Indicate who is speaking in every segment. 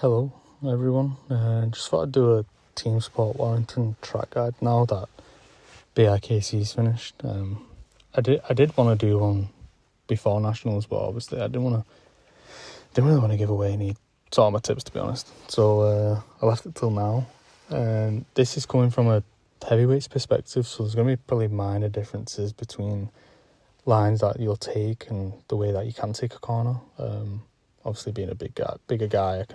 Speaker 1: Hello everyone, just thought I'd do a Teamsport Warrington track guide now that BIKC's finished. I did want to do one before Nationals, but obviously I didn't really want to give away any sort of my tips, to be honest. So I left it till now. This is coming from a heavyweights perspective, so there's going to be probably minor differences between lines that you'll take and the way that you can take a corner. Obviously, being a bigger guy,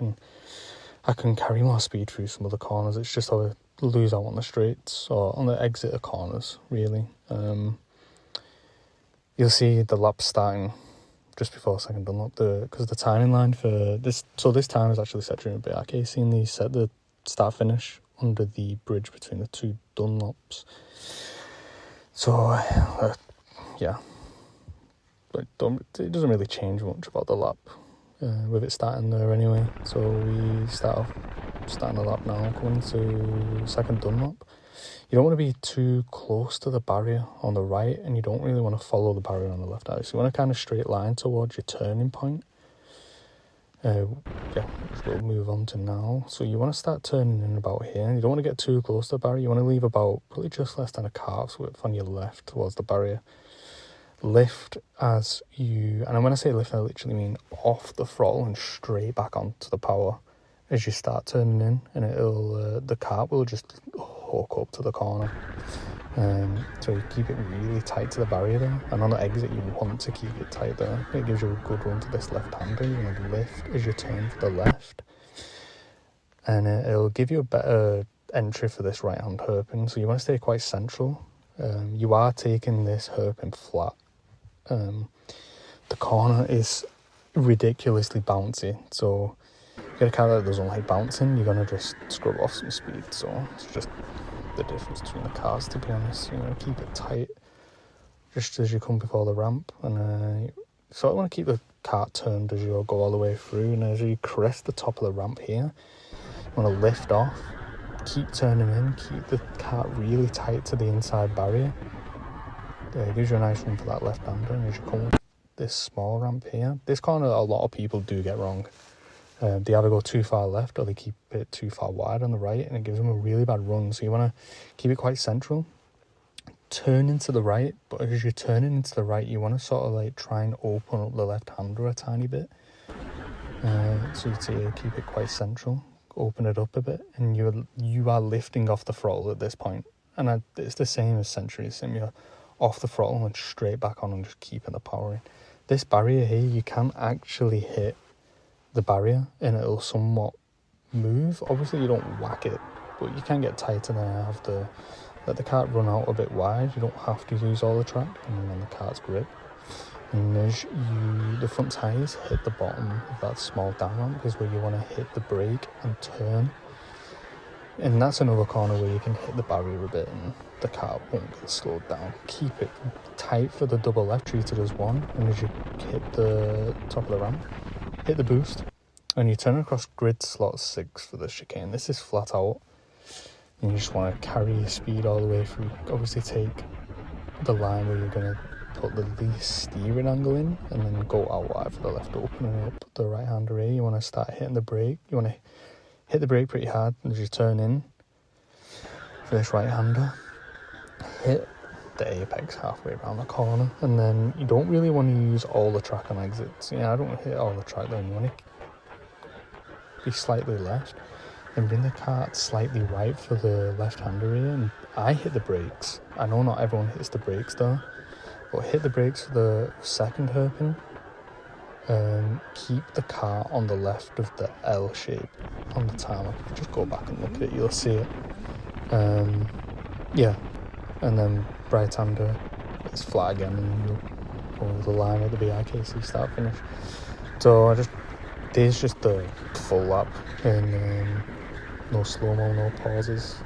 Speaker 1: I can carry more speed through some of the corners. It's just how I lose out on the straights or on the exit of corners, really. You'll see the lap starting just before second Dunlop, because the timing line for this. So this time is actually set during a bit. and they set the start finish under the bridge between the two Dunlops. So yeah, but it doesn't really change much about the lap. With it starting there anyway. So we starting the lap now, going to second Dunlop. You don't want to be too close to the barrier on the right, and you don't really want to follow the barrier on the left either. So you want to kind of straight line towards your turning point. Which we'll move on to now. So you want to start turning in about here. You don't want to get too close to the barrier. You want to leave about probably just less than a calf's width on your left towards the barrier. Lift as you, and when I say lift, I literally mean off the throttle and straight back onto the power as you start turning in, and it'll the cart will just hook up to the corner. So you keep it really tight to the barrier there, and on the exit you want to keep it tight there. It gives you a good run to this left-hander. You want to lift as you turn to the left, and it'll give you a better entry for this right-hand hairpin. So you want to stay quite central. You are taking this hairpin flat. The corner is ridiculously bouncy, so you get a car that doesn't like bouncing, you're going to just scrub off some speed. So it's just the difference between the cars, to be honest. You know, keep it tight just as you come before the ramp, and you sort of want to keep the cart turned as you go all the way through, and as you crest the top of the ramp here, you want to lift off, keep turning in, keep the cart really tight to the inside barrier. It gives you a nice run for that left-hander, and as you come with this small ramp here, this corner a lot of people do get wrong. They either go too far left or they keep it too far wide on the right, and it gives them a really bad run. So you want to keep it quite central. Turn into the right, but as you're turning into the right, you want to sort of like try and open up the left-hander a tiny bit. So you keep it quite central, open it up a bit, and you are lifting off the throttle at this point. And it's the same as Century Sim. You're off the throttle and straight back on and just keeping the power in. This barrier here, you can actually hit the barrier and it'll somewhat move. Obviously you don't whack it, but you can get tight and then let the cart run out a bit wide. You don't have to use all the track depending on the cart's grip. And as the front tyres hit the bottom of that small down ramp is where you want to hit the brake and turn. And that's another corner where you can hit the barrier a bit and the car won't get slowed down. Keep it tight for the double left, treat it as one, and as you hit the top of the ramp, hit the boost, and you turn across grid slot 6 for the chicane. This is flat out, and you just want to carry your speed all the way through. Obviously take the line where you're going to put the least steering angle in, and then go out wide for the left opening up the right-hander here. You want to start hitting the brake. You want to hit the brake pretty hard as you turn in for this right-hander. Hit the apex halfway around the corner, and then you don't really want to use all the track on exits. I don't want to hit all the track there. You want to be slightly left and bring the cart slightly right for the left-hander here. And I hit the brakes. I know not everyone hits the brakes though, but hit the brakes for the second hairpin. Keep the car on the left of the L shape on the tarmac. Just go back and look at it, you'll see it. And then right-hander, it's flat again, and you'll go over the line at the BIKC start finish. So there's just the full lap, and no slow-mo, no pauses.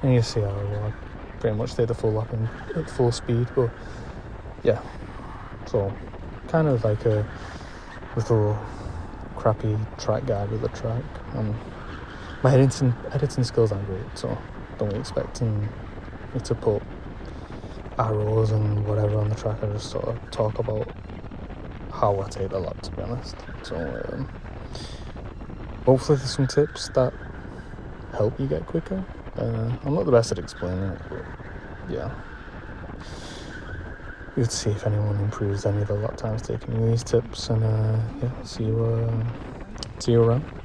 Speaker 1: And you see how I pretty much did the full lap at full speed, but yeah, so kind of like a little crappy track guide with the track. My editing skills aren't great, so don't be expecting me to put arrows and whatever on the track. I just sort of talk about how I take the lap, to be honest. So hopefully there's some tips that help you get quicker. I'm not the best at explaining it, but yeah. Good to see if anyone improves any of the lap times taking these tips, and yeah, see you around.